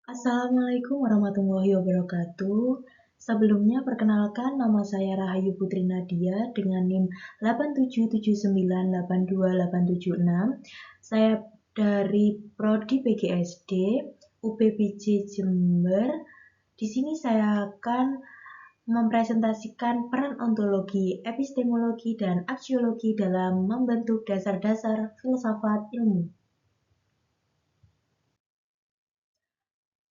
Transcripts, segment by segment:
Assalamualaikum warahmatullahi wabarakatuh. Sebelumnya perkenalkan nama saya Rahayu Putri Nadia dengan NIM 87798286. Saya dari Prodi PGSD UPBJ Jember. Di sini saya akan mempresentasikan peran ontologi, epistemologi, dan aksiologi dalam membentuk dasar-dasar filsafat ilmu.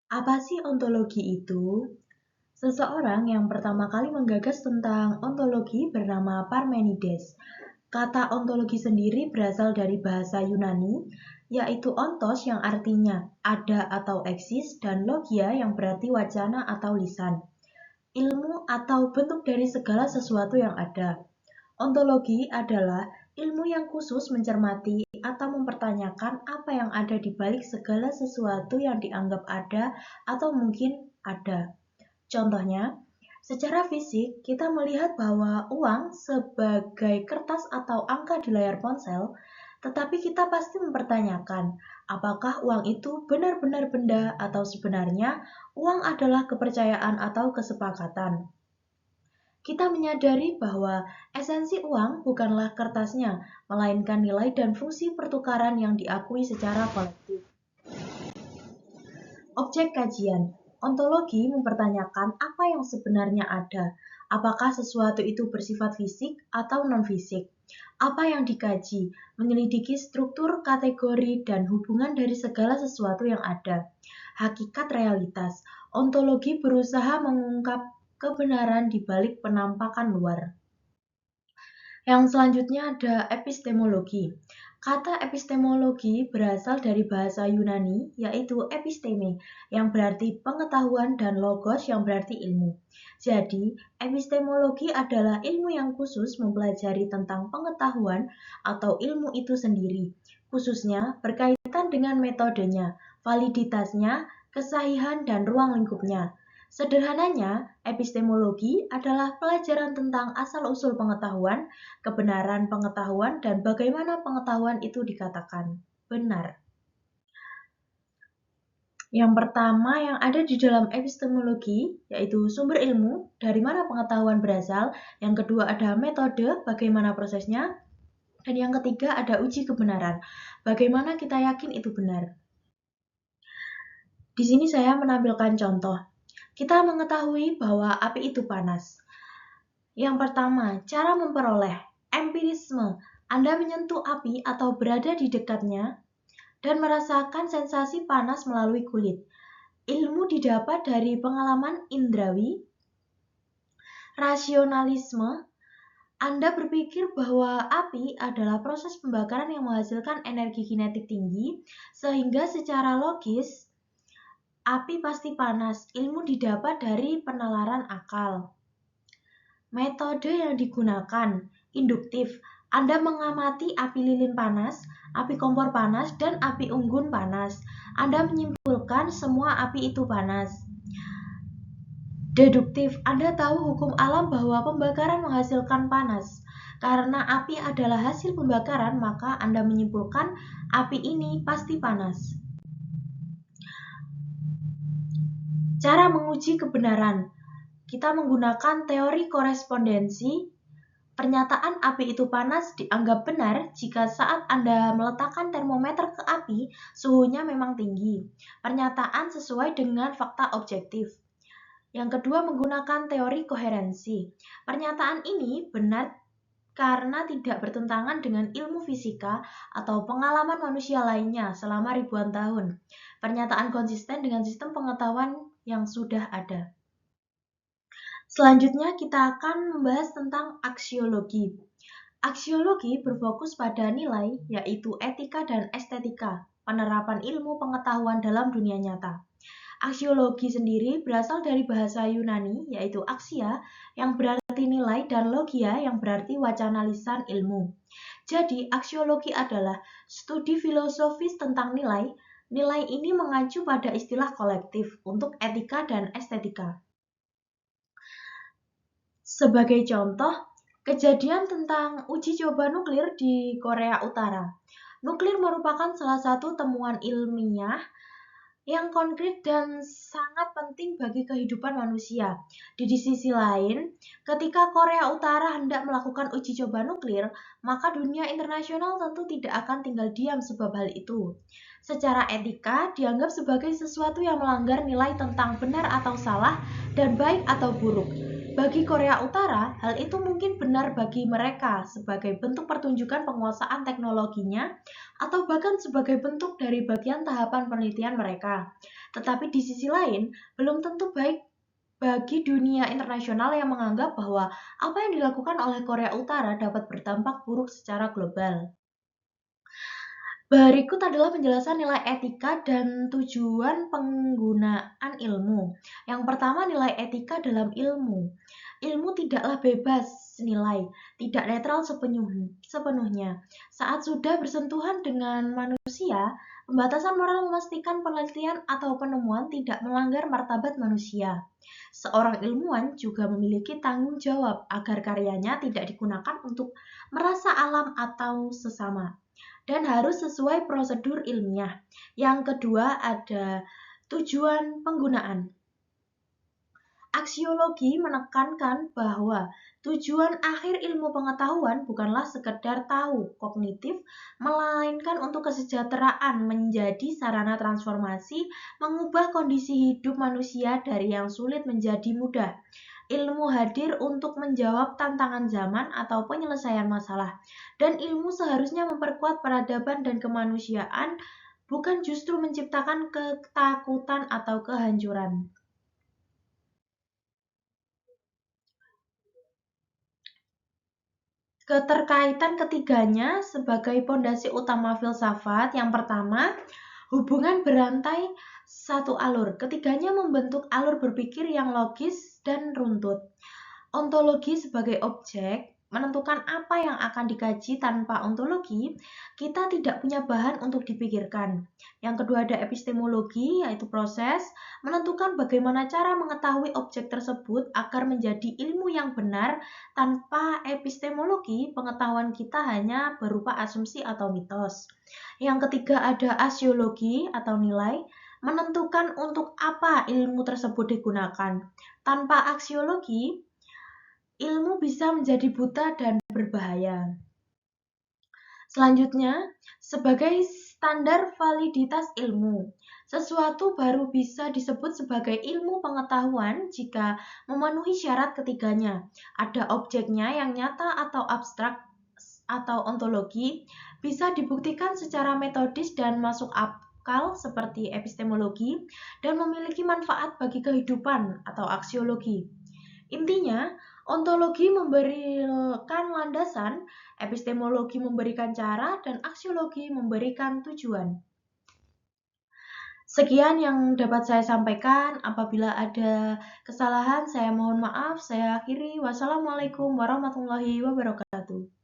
Apa sih ontologi itu? Seseorang yang pertama kali menggagas tentang ontologi bernama Parmenides. Kata ontologi sendiri berasal dari bahasa Yunani, yaitu ontos yang artinya ada atau eksis, dan logia yang berarti wacana atau lisan, ilmu atau bentuk dari segala sesuatu yang ada. Ontologi adalah ilmu yang khusus mencermati atau mempertanyakan apa yang ada di balik segala sesuatu yang dianggap ada atau mungkin ada. Contohnya, secara fisik kita melihat bahwa uang sebagai kertas atau angka di layar ponsel, tetapi kita pasti mempertanyakan apakah uang itu benar-benar benda atau sebenarnya uang adalah kepercayaan atau kesepakatan. Kita menyadari bahwa esensi uang bukanlah kertasnya, melainkan nilai dan fungsi pertukaran yang diakui secara kolektif. Objek kajian. Ontologi mempertanyakan apa yang sebenarnya ada. Apakah sesuatu itu bersifat fisik atau non-fisik? Apa yang dikaji? Menyelidiki struktur, kategori, dan hubungan dari segala sesuatu yang ada. Hakikat realitas. Ontologi berusaha mengungkap kebenaran di balik penampakan luar. Yang selanjutnya ada epistemologi. Kata epistemologi berasal dari bahasa Yunani, yaitu episteme, yang berarti pengetahuan, dan logos yang berarti ilmu. Jadi, epistemologi adalah ilmu yang khusus mempelajari tentang pengetahuan atau ilmu itu sendiri, khususnya berkaitan dengan metodenya, validitasnya, kesahihan, dan ruang lingkupnya. Sederhananya, epistemologi adalah pelajaran tentang asal-usul pengetahuan, kebenaran pengetahuan, dan bagaimana pengetahuan itu dikatakan benar. Yang pertama yang ada di dalam epistemologi yaitu sumber ilmu, dari mana pengetahuan berasal. Yang kedua ada metode, bagaimana prosesnya. Dan yang ketiga ada uji kebenaran, bagaimana kita yakin itu benar. Di sini saya menampilkan contoh. Kita mengetahui bahwa api itu panas. Yang pertama, cara memperoleh empirisme. Anda menyentuh api atau berada di dekatnya dan merasakan sensasi panas melalui kulit. Ilmu didapat dari pengalaman indrawi. Rasionalisme. Anda berpikir bahwa api adalah proses pembakaran yang menghasilkan energi kinetik tinggi, sehingga secara logis api pasti panas. Ilmu didapat dari penalaran akal. Metode yang digunakan, induktif. Anda mengamati api lilin panas, api kompor panas, dan api unggun panas. Anda menyimpulkan semua api itu panas. Deduktif. Anda tahu hukum alam bahwa pembakaran menghasilkan panas. Karena api adalah hasil pembakaran, maka Anda menyimpulkan api ini pasti panas. Cara menguji kebenaran. Kita menggunakan teori korespondensi. Pernyataan api itu panas dianggap benar jika saat Anda meletakkan termometer ke api, suhunya memang tinggi. Pernyataan sesuai dengan fakta objektif. Yang kedua, menggunakan teori koherensi. Pernyataan ini benar karena tidak bertentangan dengan ilmu fisika atau pengalaman manusia lainnya selama ribuan tahun. Pernyataan konsisten dengan sistem pengetahuan yang sudah ada. Selanjutnya kita akan membahas tentang aksiologi. Aksiologi berfokus pada nilai, yaitu etika dan estetika, penerapan ilmu pengetahuan dalam dunia nyata. Aksiologi sendiri berasal dari bahasa Yunani, yaitu aksia, yang berarti nilai, dan logia, yang berarti wacana lisan ilmu. Jadi, aksiologi adalah studi filosofis tentang nilai. Nilai ini mengacu pada istilah kolektif untuk etika dan estetika. Sebagai contoh, kejadian tentang uji coba nuklir di Korea Utara. Nuklir merupakan salah satu temuan ilmiah yang konkret dan sangat penting bagi kehidupan manusia. Di sisi lain, ketika Korea Utara hendak melakukan uji coba nuklir, maka dunia internasional tentu tidak akan tinggal diam sebab hal itu. Secara etika, dianggap sebagai sesuatu yang melanggar nilai tentang benar atau salah dan baik atau buruk. Bagi Korea Utara, hal itu mungkin benar bagi mereka sebagai bentuk pertunjukan penguasaan teknologinya atau bahkan sebagai bentuk dari bagian tahapan penelitian mereka. Tetapi di sisi lain, belum tentu baik bagi dunia internasional yang menganggap bahwa apa yang dilakukan oleh Korea Utara dapat berdampak buruk secara global. Berikut adalah penjelasan nilai etika dan tujuan penggunaan ilmu. Yang pertama, nilai etika dalam ilmu. Ilmu tidaklah bebas nilai, tidak netral sepenuhnya. Saat sudah bersentuhan dengan manusia, pembatasan moral memastikan penelitian atau penemuan tidak melanggar martabat manusia. Seorang ilmuwan juga memiliki tanggung jawab agar karyanya tidak digunakan untuk merasa alam atau sesama dan harus sesuai prosedur ilmiah. Yang kedua ada tujuan penggunaan. Aksiologi menekankan bahwa tujuan akhir ilmu pengetahuan bukanlah sekedar tahu kognitif, melainkan untuk kesejahteraan menjadi sarana transformasi, mengubah kondisi hidup manusia dari yang sulit menjadi mudah. Ilmu hadir untuk menjawab tantangan zaman atau penyelesaian masalah, dan ilmu seharusnya memperkuat peradaban dan kemanusiaan, bukan justru menciptakan ketakutan atau kehancuran. Keterkaitan ketiganya sebagai pondasi utama filsafat. Yang pertama, hubungan berantai satu alur. Ketiganya membentuk alur berpikir yang logis dan runtut. Ontologi sebagai objek menentukan apa yang akan dikaji. Tanpa ontologi, kita tidak punya bahan untuk dipikirkan. Yang kedua ada epistemologi, yaitu proses menentukan bagaimana cara mengetahui objek tersebut agar menjadi ilmu yang benar. Tanpa epistemologi, pengetahuan kita hanya berupa asumsi atau mitos. Yang ketiga ada asiologi atau nilai, menentukan untuk apa ilmu tersebut digunakan. Tanpa aksiologi, ilmu bisa menjadi buta dan berbahaya. Selanjutnya, sebagai standar validitas ilmu, sesuatu baru bisa disebut sebagai ilmu pengetahuan jika memenuhi syarat ketiganya. Ada objeknya yang nyata atau abstrak atau ontologi, bisa dibuktikan secara metodis dan masuk akal seperti epistemologi, dan memiliki manfaat bagi kehidupan atau aksiologi. Intinya, ontologi memberikan landasan, epistemologi memberikan cara, dan aksiologi memberikan tujuan. Sekian yang dapat saya sampaikan. Apabila ada kesalahan, saya mohon maaf. Saya akhiri. Wassalamualaikum warahmatullahi wabarakatuh.